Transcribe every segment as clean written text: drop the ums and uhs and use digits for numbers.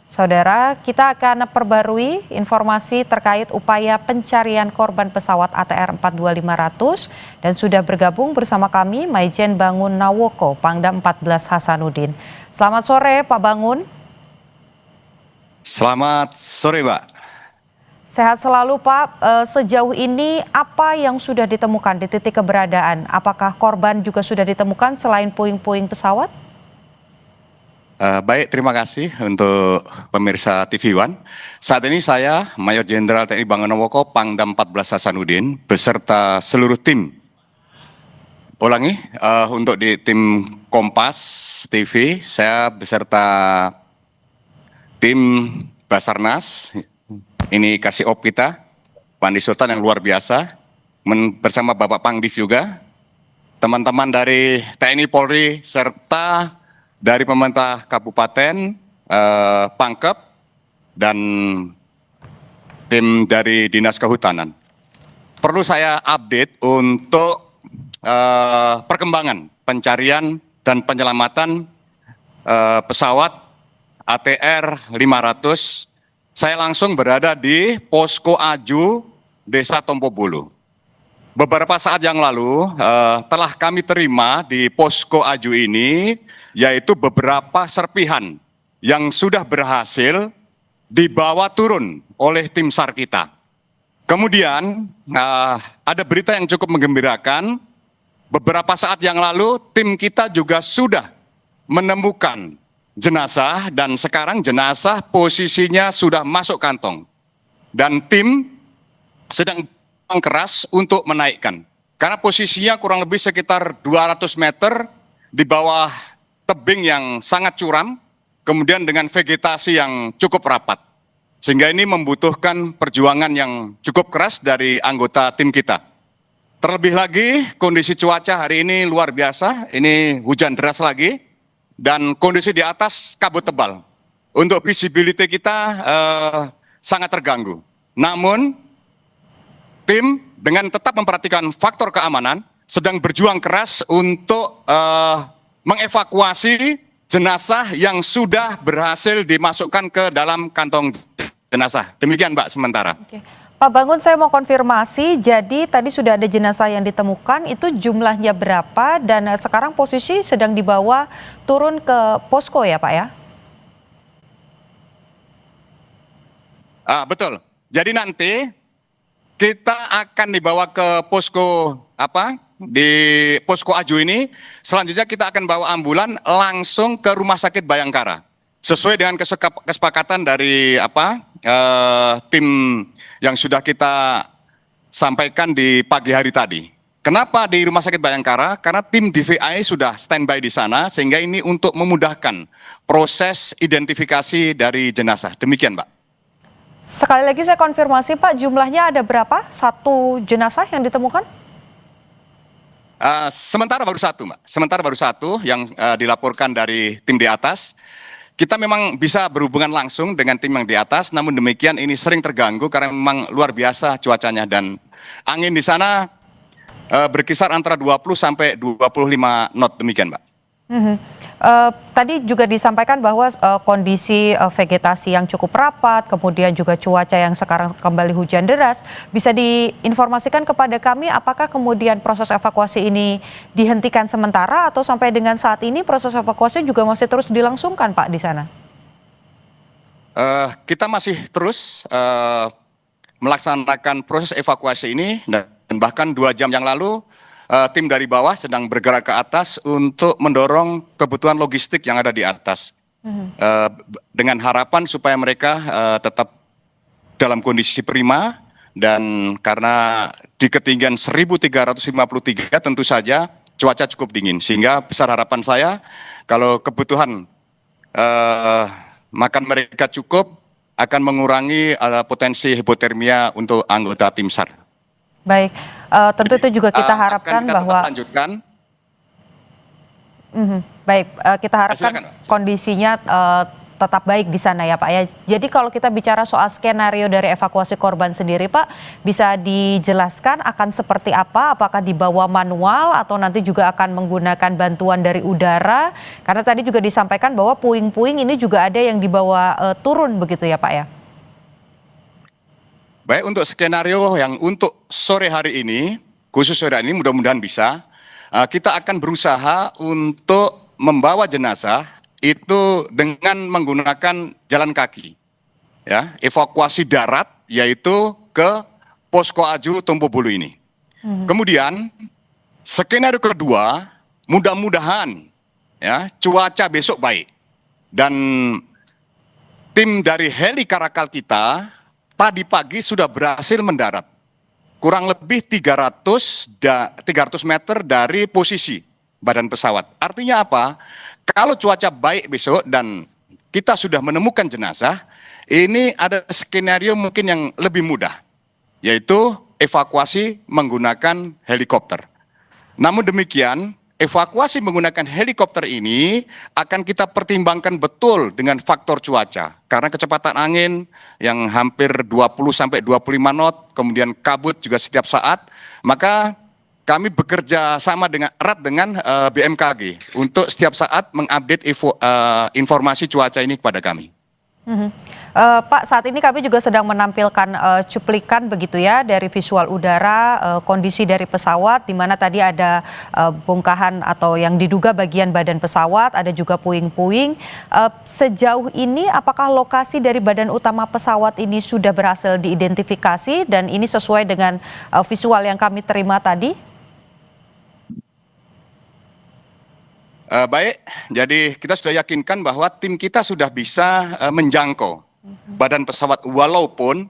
Saudara, kita akan perbarui informasi terkait upaya pencarian korban pesawat ATR 42500 dan sudah bergabung bersama kami Maijen Bangun Nawoko, Pangdam 14 Hasanuddin. Selamat sore Pak Bangun. Selamat sore Mbak. Sehat selalu Pak. Sejauh ini apa yang sudah ditemukan di titik keberadaan? Apakah korban juga sudah ditemukan selain puing-puing pesawat? Baik, terima kasih untuk pemirsa TV One. Saat ini saya, Mayor Jenderal TNI Bangun Nawoko, Pangdam 14 Hasanuddin, beserta seluruh tim. Untuk di tim Kompas TV, saya beserta tim Basarnas, ini kasih op kita, Pandi Sultan yang luar biasa, bersama Bapak Pangdiv juga, teman-teman dari TNI Polri, serta dari pemerintah Kabupaten, Pangkep, dan tim dari Dinas Kehutanan. Perlu saya update untuk perkembangan pencarian dan penyelamatan pesawat ATR 500. Saya langsung berada di Posko Aju, Desa Tompobulu. Beberapa saat yang lalu telah kami terima di Posko Aju ini, yaitu beberapa serpihan yang sudah berhasil dibawa turun oleh tim SAR kita. Kemudian ada berita yang cukup menggembirakan, beberapa saat yang lalu tim kita juga sudah menemukan jenazah dan sekarang jenazah posisinya sudah masuk kantong. Dan tim sedang keras untuk menaikkan. Karena posisinya kurang lebih sekitar 200 meter di bawah tebing yang sangat curam, kemudian dengan vegetasi yang cukup rapat. Sehingga ini membutuhkan perjuangan yang cukup keras dari anggota tim kita. Terlebih lagi kondisi cuaca hari ini luar biasa, ini hujan deras lagi, dan kondisi di atas kabut tebal. Untuk visibility kita sangat terganggu. Namun, tim dengan tetap memperhatikan faktor keamanan sedang berjuang keras untuk mengevakuasi jenazah yang sudah berhasil dimasukkan ke dalam kantong jenazah. Demikian Mbak sementara. Oke. Pak Bangun, saya mau konfirmasi, jadi tadi sudah ada jenazah yang ditemukan, itu jumlahnya berapa dan sekarang posisi sedang dibawa turun ke posko ya Pak ya? Betul, jadi nanti kita akan dibawa ke posko di Posko Aju ini. Selanjutnya kita akan bawa ambulan langsung ke Rumah Sakit Bayangkara. Sesuai dengan kesepakatan dari tim yang sudah kita sampaikan di pagi hari tadi. Kenapa di Rumah Sakit Bayangkara? Karena tim DVI sudah standby di sana sehingga ini untuk memudahkan proses identifikasi dari jenazah. Demikian, Mbak. Sekali lagi saya konfirmasi Pak, jumlahnya ada berapa? Satu jenazah yang ditemukan? Sementara baru satu Mbak, sementara baru satu yang dilaporkan dari tim di atas. Kita memang bisa berhubungan langsung dengan tim yang di atas, namun demikian ini sering terganggu karena memang luar biasa cuacanya dan angin di sana berkisar antara 20 sampai 25 knot, demikian Mbak. Tadi juga disampaikan bahwa kondisi vegetasi yang cukup rapat, kemudian juga cuaca yang sekarang kembali hujan deras. Bisa diinformasikan kepada kami apakah kemudian proses evakuasi ini dihentikan sementara atau sampai dengan saat ini proses evakuasi juga masih terus dilangsungkan Pak di sana? Kita masih terus melaksanakan proses evakuasi ini dan bahkan 2 jam yang lalu tim dari bawah sedang bergerak ke atas untuk mendorong kebutuhan logistik yang ada di atas. Dengan harapan supaya mereka tetap dalam kondisi prima dan karena di ketinggian 1353 tentu saja cuaca cukup dingin. Sehingga besar harapan saya kalau kebutuhan makan mereka cukup akan mengurangi potensi hipotermia untuk anggota tim SAR. Baik, tentu itu juga kita harapkan kita bahwa lanjutkan. Baik, kita harapkan kondisinya tetap baik di sana ya Pak ya. Jadi kalau kita bicara soal skenario dari evakuasi korban sendiri Pak, bisa dijelaskan akan seperti apa? Apakah dibawa manual atau nanti juga akan menggunakan bantuan dari udara? Karena tadi juga disampaikan bahwa puing-puing ini juga ada yang dibawa turun begitu ya Pak ya. Baik, untuk skenario yang untuk sore hari ini, khusus sore hari ini mudah-mudahan bisa, kita akan berusaha untuk membawa jenazah itu dengan menggunakan jalan kaki. Ya, evakuasi darat yaitu ke Posko Aju Tompo Bulu ini. Kemudian skenario kedua, mudah-mudahan ya cuaca besok baik dan tim dari heli Karakal kita tadi pagi sudah berhasil mendarat kurang lebih 300 meter dari posisi badan pesawat. Artinya apa? Kalau cuaca baik besok dan kita sudah menemukan jenazah, ini ada skenario mungkin yang lebih mudah, yaitu evakuasi menggunakan helikopter. Namun demikian, evakuasi menggunakan helikopter ini akan kita pertimbangkan betul dengan faktor cuaca. Karena kecepatan angin yang hampir 20 sampai 25 knot, kemudian kabut juga setiap saat, maka kami bekerja sama dengan erat dengan BMKG untuk setiap saat mengupdate informasi cuaca ini kepada kami. Pak, saat ini kami juga sedang menampilkan cuplikan begitu ya dari visual udara, kondisi dari pesawat di mana tadi ada bongkahan atau yang diduga bagian badan pesawat, ada juga puing-puing. Sejauh ini apakah lokasi dari badan utama pesawat ini sudah berhasil diidentifikasi dan ini sesuai dengan visual yang kami terima tadi? Baik, jadi kita sudah yakinkan bahwa tim kita sudah bisa menjangkau badan pesawat walaupun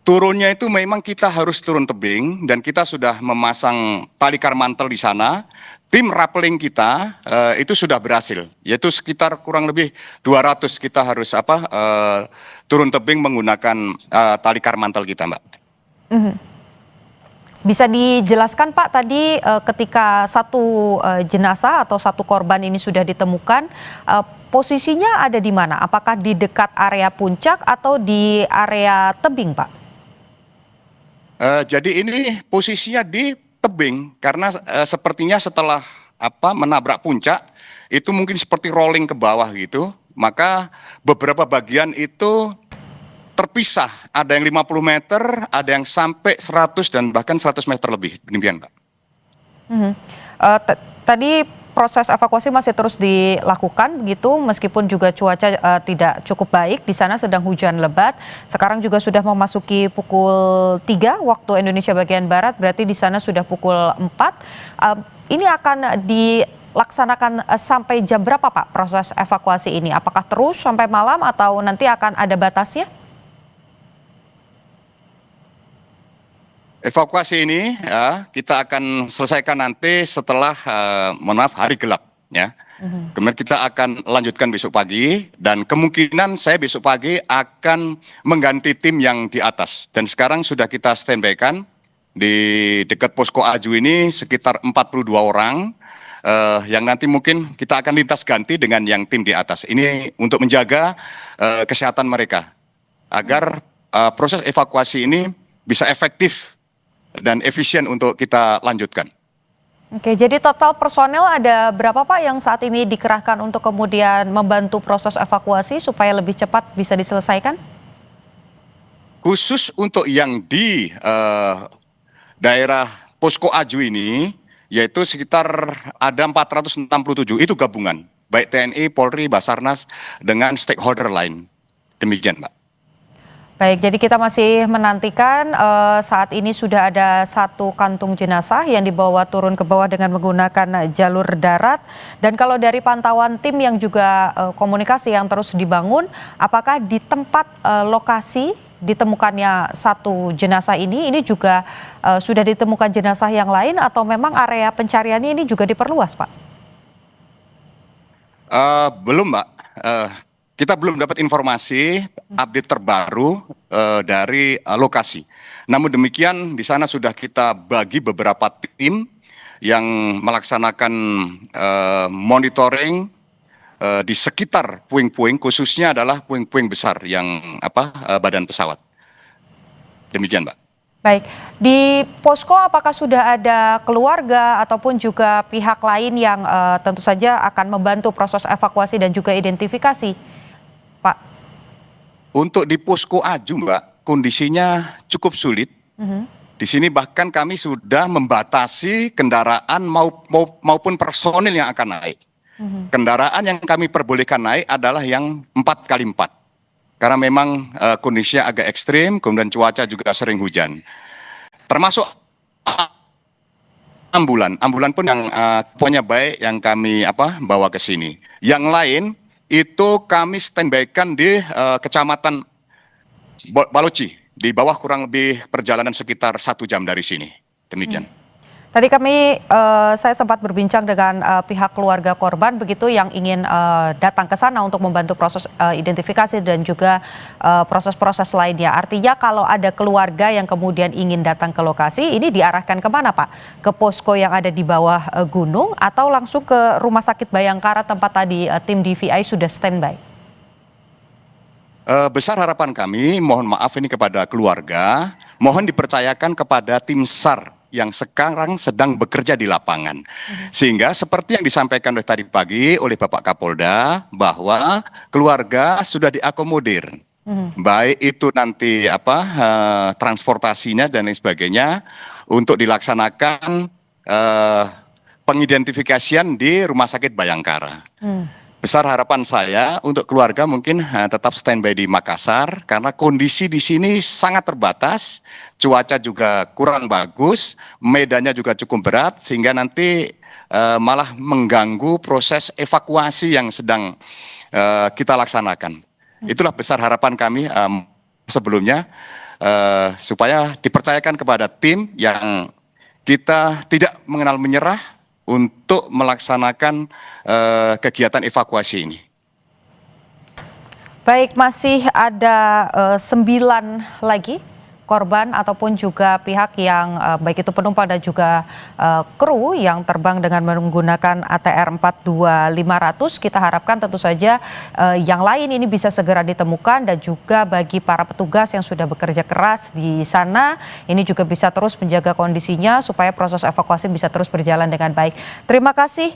turunnya itu memang kita harus turun tebing dan kita sudah memasang tali karmantel di sana. Tim rappelling kita itu sudah berhasil, yaitu sekitar kurang lebih 200 kita harus turun tebing menggunakan tali karmantel kita, Mbak. Bisa dijelaskan Pak tadi ketika satu jenazah atau satu korban ini sudah ditemukan, posisinya ada di mana? Apakah di dekat area puncak atau di area tebing Pak? Jadi ini posisinya di tebing karena sepertinya setelah menabrak puncak itu mungkin seperti rolling ke bawah gitu, maka beberapa bagian itu terpisah, ada yang 50 meter, ada yang sampai 100 dan bahkan 100 meter lebih, demikian Pak. Tadi proses evakuasi masih terus dilakukan begitu, meskipun juga cuaca tidak cukup baik, di sana sedang hujan lebat. Sekarang juga sudah memasuki pukul 3 waktu Indonesia bagian Barat, berarti di sana sudah pukul 4. Ini akan dilaksanakan sampai jam berapa Pak proses evakuasi ini? Apakah terus sampai malam atau nanti akan ada batasnya? Evakuasi ini kita akan selesaikan nanti setelah hari gelap ya. Kemudian kita akan lanjutkan besok pagi dan kemungkinan saya besok pagi akan mengganti tim yang di atas. Dan sekarang sudah kita standby-kan di dekat Posko Aju ini sekitar 42 orang yang nanti mungkin kita akan lintas ganti dengan yang tim di atas. Ini untuk menjaga kesehatan mereka agar proses evakuasi ini bisa efektif dan efisien untuk kita lanjutkan. Oke, jadi total personel ada berapa Pak yang saat ini dikerahkan untuk kemudian membantu proses evakuasi supaya lebih cepat bisa diselesaikan? Khusus untuk yang di daerah Posko Aju ini, yaitu sekitar ada 467, itu gabungan, baik TNI, Polri, Basarnas, dengan stakeholder lain. Demikian Mbak. Baik, jadi kita masih menantikan saat ini sudah ada satu kantung jenazah yang dibawa turun ke bawah dengan menggunakan jalur darat. Dan kalau dari pantauan tim yang juga komunikasi yang terus dibangun, apakah di tempat lokasi ditemukannya satu jenazah ini juga sudah ditemukan jenazah yang lain atau memang area pencariannya ini juga diperluas Pak? Belum Mbak. Kita belum dapat informasi update terbaru dari lokasi. Namun demikian di sana sudah kita bagi beberapa tim yang melaksanakan monitoring, di sekitar puing-puing, khususnya adalah puing-puing besar yang badan pesawat. Demikian, Mbak. Baik, di posko apakah sudah ada keluarga ataupun juga pihak lain yang tentu saja akan membantu proses evakuasi dan juga identifikasi, Pak? Untuk di posko Aju, Mbak, kondisinya cukup sulit. Di sini bahkan kami sudah membatasi kendaraan maupun personil yang akan naik. Kendaraan yang kami perbolehkan naik adalah yang 4x4. Karena memang kondisinya agak ekstrim, kemudian cuaca juga sering hujan. Termasuk ambulan pun yang punya baik yang kami bawa ke sini. Yang lain itu kami standby-kan di Kecamatan Baloci, di bawah kurang lebih perjalanan sekitar 1 jam dari sini. Demikian. Tadi saya sempat berbincang dengan pihak keluarga korban begitu yang ingin datang ke sana untuk membantu proses identifikasi dan juga proses-proses lainnya. Artinya kalau ada keluarga yang kemudian ingin datang ke lokasi, ini diarahkan kemana, Pak? Ke posko yang ada di bawah gunung atau langsung ke Rumah Sakit Bayangkara tempat tadi tim DVI sudah standby? Besar harapan kami, mohon maaf ini kepada keluarga, mohon dipercayakan kepada tim SAR yang sekarang sedang bekerja di lapangan. Sehingga seperti yang disampaikan oleh tadi pagi oleh Bapak Kapolda, bahwa keluarga sudah diakomodir. Baik itu nanti transportasinya dan lain sebagainya untuk dilaksanakan pengidentifikasian di Rumah Sakit Bayangkara. Besar harapan saya untuk keluarga mungkin tetap standby di Makassar karena kondisi di sini sangat terbatas, cuaca juga kurang bagus, medannya juga cukup berat sehingga nanti malah mengganggu proses evakuasi yang sedang kita laksanakan. Itulah besar harapan kami sebelumnya supaya dipercayakan kepada tim yang kita tidak mengenal menyerah untuk melaksanakan kegiatan evakuasi ini. Baik, masih ada 9 lagi korban ataupun juga pihak yang baik itu penumpang dan juga kru yang terbang dengan menggunakan ATR 42500. Kita harapkan tentu saja yang lain ini bisa segera ditemukan dan juga bagi para petugas yang sudah bekerja keras di sana ini juga bisa terus menjaga kondisinya supaya proses evakuasi bisa terus berjalan dengan baik. Terima kasih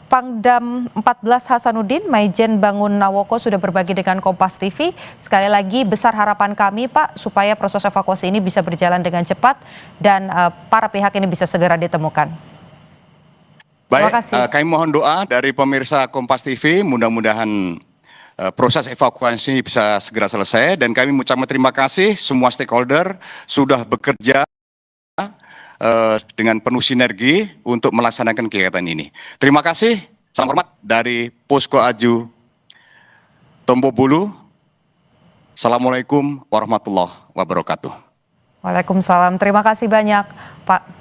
Pangdam 14 Hasanuddin, Maijen Bangun Nawoko sudah berbagi dengan Kompas TV. Sekali lagi besar harapan kami Pak supaya proses evakuasi ini bisa berjalan dengan cepat dan para pihak ini bisa segera ditemukan. Terima kasih. Kami mohon doa dari pemirsa Kompas TV, mudah-mudahan proses evakuasi bisa segera selesai dan kami mengucapkan terima kasih semua stakeholder sudah bekerja dengan penuh sinergi untuk melaksanakan kegiatan ini. Terima kasih, salam hormat dari Posko Aju Tombobulu. Assalamualaikum warahmatullahi wabarakatuh. Waalaikumsalam, terima kasih banyak Pak.